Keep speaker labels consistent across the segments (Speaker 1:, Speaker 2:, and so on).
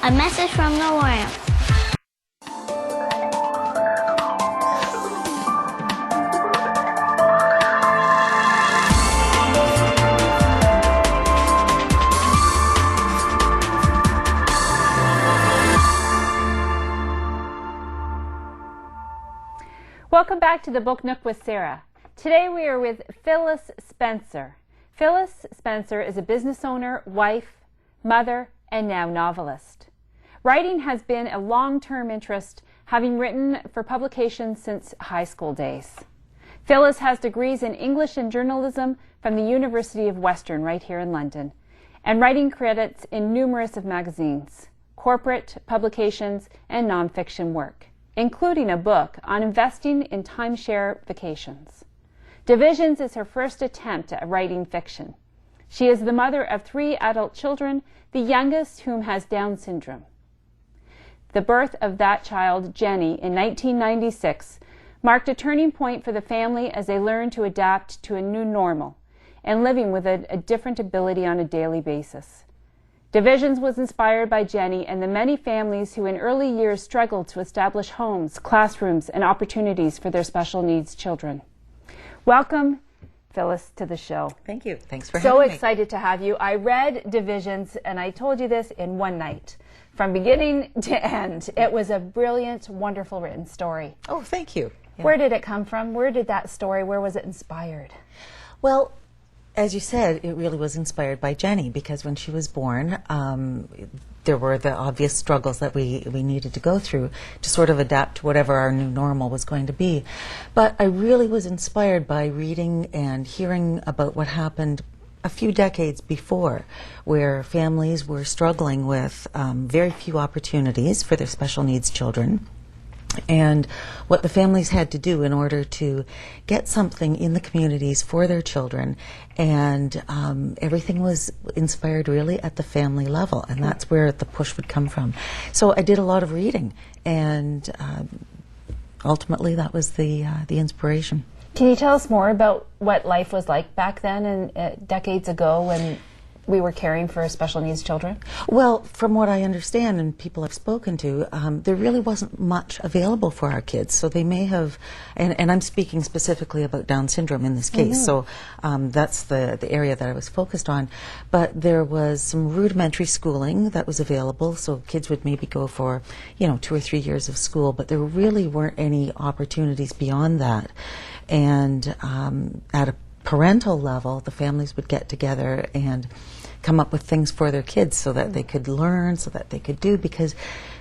Speaker 1: A message from the world.
Speaker 2: Welcome back to the Book Nook with Sarah. Today we are with Phyllis Spencer. Phyllis Spencer is a business owner, wife, mother, and now novelist. Writing has been a long-term interest, having written for publication since high school days. Phyllis has degrees in English and journalism from the University of Western right here in London, and writing credits in numerous of magazines, corporate publications, and nonfiction work, including a book on investing in timeshare vacations. Divisions is her first attempt at writing fiction. She is the mother of 3 adult children, the youngest whom has Down syndrome. The birth of that child, Jenny, in 1996, marked a turning point for the family as they learned to adapt to a new normal and living with a different ability on a daily basis. Divisions was inspired by Jenny and the many families who in early years struggled to establish homes, classrooms, and opportunities for their special needs children. Welcome, Phyllis, to the show.
Speaker 3: Thank you. Thanks for having me.
Speaker 2: So excited to have you. I read Divisions, and I told you this in one night, from beginning to end. It was a brilliant, wonderful written story.
Speaker 3: Oh, thank you. Yeah.
Speaker 2: Where did it come from? Where did that story, where was it inspired?
Speaker 3: Well, as you said, it really was inspired by Jenny, because when she was born, there were the obvious struggles that we needed to go through to sort of adapt to whatever our new normal was going to be. But I really was inspired by reading and hearing about what happened a few decades before, where families were struggling with very few opportunities for their special needs children, and what the families had to do in order to get something in the communities for their children. And everything was inspired really at the family level, and that's where the push would come from. So I did a lot of reading, and ultimately that was the inspiration.
Speaker 2: Can you tell us more about what life was like back then and decades ago when we were caring for special needs children?
Speaker 3: Well, from what I understand and people I've spoken to, there really wasn't much available for our kids. So they may have, and I'm speaking specifically about Down syndrome in this case, so that's the area that I was focused on. But there was some rudimentary schooling that was available, so kids would maybe go for, 2 or 3 years of school, but there really weren't any opportunities beyond that. And at a parental level, the families would get together and come up with things for their kids so that they could learn, so that they could do, because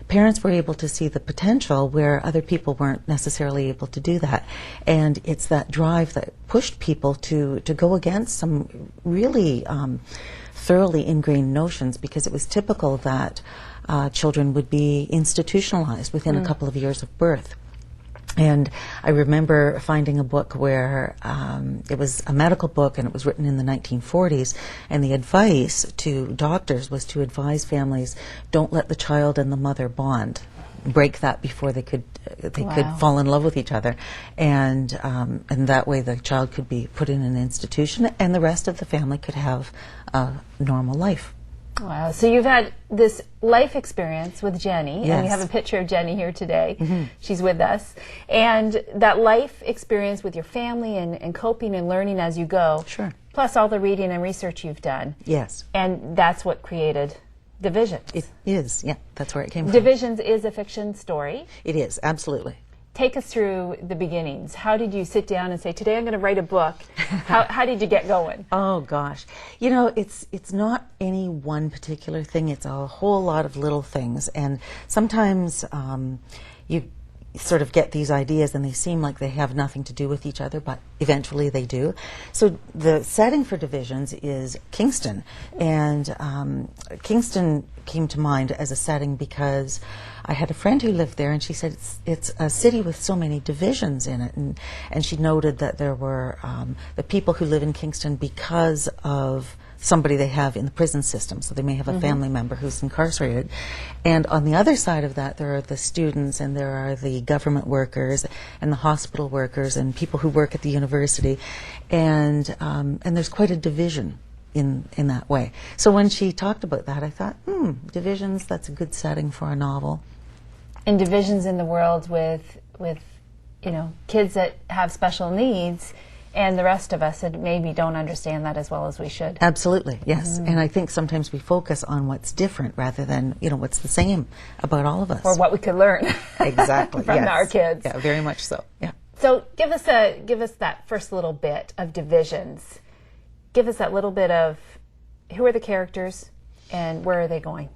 Speaker 3: parents were able to see the potential where other people weren't necessarily able to do that. And it's that drive that pushed people to go against some really thoroughly ingrained notions, because it was typical that children would be institutionalized within a couple of years of birth. And I remember finding a book where it was a medical book, and it was written in the 1940s, and the advice to doctors was to advise families, don't let the child and the mother bond. Break that before they could fall in love with each other, and that way the child could be put in an institution and the rest of the family could have a normal life.
Speaker 2: Wow, so you've had this life experience with Jenny,
Speaker 3: Yes.
Speaker 2: and we have a picture of Jenny here today. She's with us. And that life experience with your family and coping and learning as you go,
Speaker 3: Sure.
Speaker 2: plus all the reading and research you've done.
Speaker 3: Yes.
Speaker 2: And that's what created Divisions.
Speaker 3: It is, yeah, that's where it came from.
Speaker 2: Divisions is a fiction story.
Speaker 3: It is, absolutely.
Speaker 2: Take us through the beginnings. How did you sit down and say, today I'm going to write a book? How did you get going?
Speaker 3: Oh gosh, it's not any one particular thing. It's a whole lot of little things, and sometimes you sort of get these ideas and they seem like they have nothing to do with each other, but eventually they do. So the setting for Divisions is Kingston, and Kingston came to mind as a setting because I had a friend who lived there, and she said it's a city with so many divisions in it, and she noted that there were the people who live in Kingston because of somebody they have in the prison system, so they may have a family member who's incarcerated. And on the other side of that, there are the students, and there are the government workers, and the hospital workers, and people who work at the university, and there's quite a division in that way. So when she talked about that, I thought, divisions, that's a good setting for a novel.
Speaker 2: And divisions in the world with you know, kids that have special needs, and the rest of us that maybe don't understand that as well as we should.
Speaker 3: Absolutely, yes. And I think sometimes we focus on what's different rather than, you know, what's the same about all of us.
Speaker 2: Or what we could learn.
Speaker 3: Exactly.
Speaker 2: From our kids.
Speaker 3: Yeah, very much so. Yeah.
Speaker 2: So give us that first little bit of divisions. Give us that little bit of who are the characters and where are they going?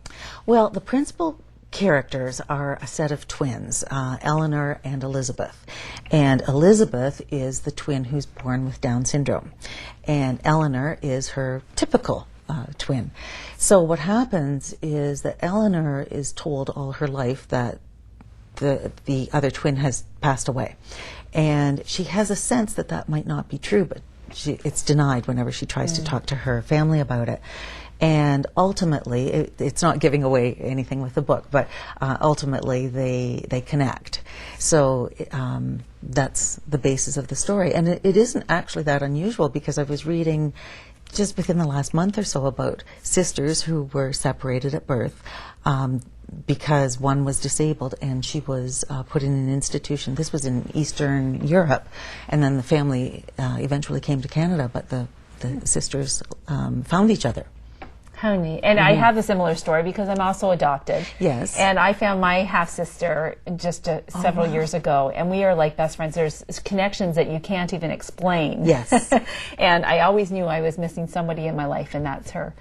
Speaker 3: Well, the principal characters are a set of twins, Eleanor and Elizabeth. And Elizabeth is the twin who's born with Down syndrome. And Eleanor is her typical twin. So what happens is that Eleanor is told all her life that the other twin has passed away. And she has a sense that that might not be true, but it's denied whenever she tries to talk to her family about it. And ultimately, it's not giving away anything with the book, but ultimately they connect. So that's the basis of the story. And it isn't actually that unusual, because I was reading just within the last month or so about sisters who were separated at birth because one was disabled and she was put in an institution. This was in Eastern Europe. And then the family eventually came to Canada, but the sisters found each other.
Speaker 2: How neat. And I have a similar story because I'm also adopted.
Speaker 3: Yes.
Speaker 2: And I found my half-sister just several years ago, and we are like best friends. There's connections that you can't even explain.
Speaker 3: Yes.
Speaker 2: And I always knew I was missing somebody in my life, and that's her.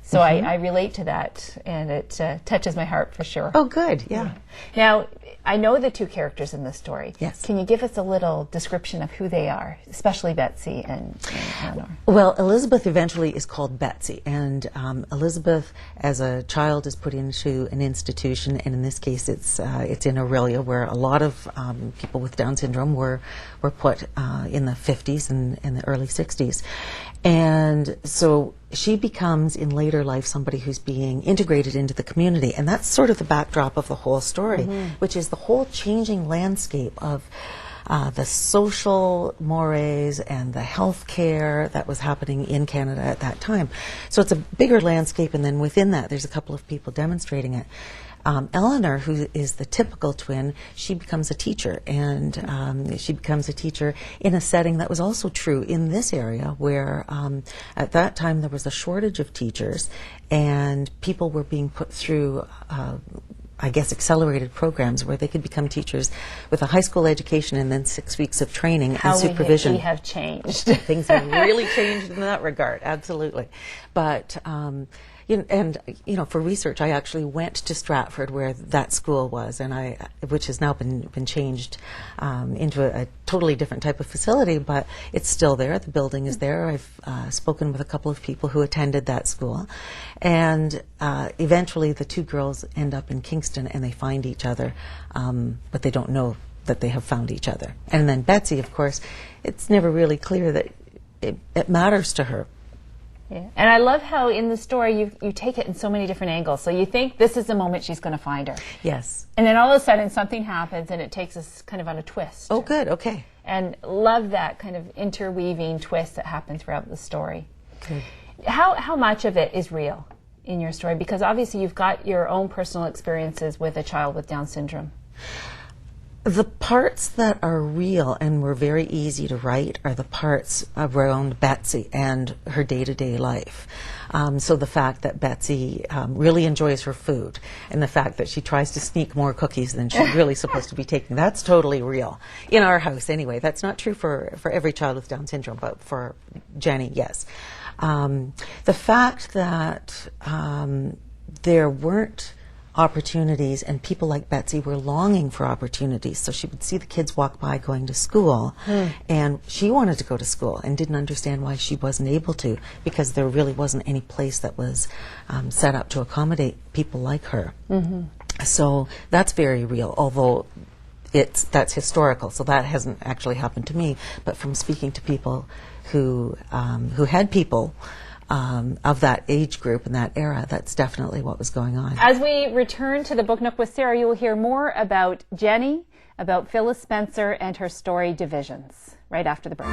Speaker 2: So I relate to that, and it touches my heart for sure.
Speaker 3: Oh, good. Yeah.
Speaker 2: Now, I know the two characters in this story.
Speaker 3: Yes.
Speaker 2: Can you give us a little description of who they are, especially Betsy and Eleanor?
Speaker 3: Well, Elizabeth eventually is called Betsy, and Elizabeth, as a child, is put into an institution, and in this case, it's in Aurelia, where a lot of people with Down syndrome were put in the 50s and the early 60s. And so she becomes, in later life, somebody who's being integrated into the community. And that's sort of the backdrop of the whole story, which is the whole changing landscape of the social mores and the health care that was happening in Canada at that time. So it's a bigger landscape, and then within that, there's a couple of people demonstrating it. Eleanor, who is the typical twin, she becomes a teacher, and she becomes a teacher in a setting that was also true in this area, where at that time there was a shortage of teachers, and people were being put through I guess accelerated programs where they could become teachers with a high school education and then 6 weeks of training and supervision.
Speaker 2: We have changed.
Speaker 3: Things have really changed in that regard, absolutely. But for research, I actually went to Stratford, where that school was, and which has now been changed into a totally different type of facility, but it's still there. The building is there. I've spoken with a couple of people who attended that school, and eventually the two girls end up in Kingston, and they find each other, but they don't know that they have found each other. And then Betsy, of course, it's never really clear that it matters to her.
Speaker 2: Yeah. And I love how in the story you take it in so many different angles. So you think this is the moment she's going to find her.
Speaker 3: Yes.
Speaker 2: And then all of a sudden something happens and it takes us kind of on a twist.
Speaker 3: Oh, good. Okay.
Speaker 2: And love that kind of interweaving twist that happens throughout the story.
Speaker 3: Good.
Speaker 2: How much of it is real in your story? Because obviously you've got your own personal experiences with a child with Down syndrome.
Speaker 3: The parts that are real and were very easy to write are the parts around Betsy and her day-to-day life. So the fact that Betsy really enjoys her food, and the fact that she tries to sneak more cookies than she's really supposed to be taking, that's totally real. In our house, anyway. That's not true for every child with Down syndrome, but for Jenny, yes. The fact that there weren't opportunities, and people like Betsy were longing for opportunities. So she would see the kids walk by going to school, and she wanted to go to school and didn't understand why she wasn't able to, because there really wasn't any place that was set up to accommodate people like her. So that's very real, although that's historical, so that hasn't actually happened to me. But from speaking to people who had people of that age group and that era, that's definitely what was going on.
Speaker 2: As we return to the Book Nook with Sarah, you will hear more about Jenny, about Phyllis Spencer, and her story Divisions, right after the break.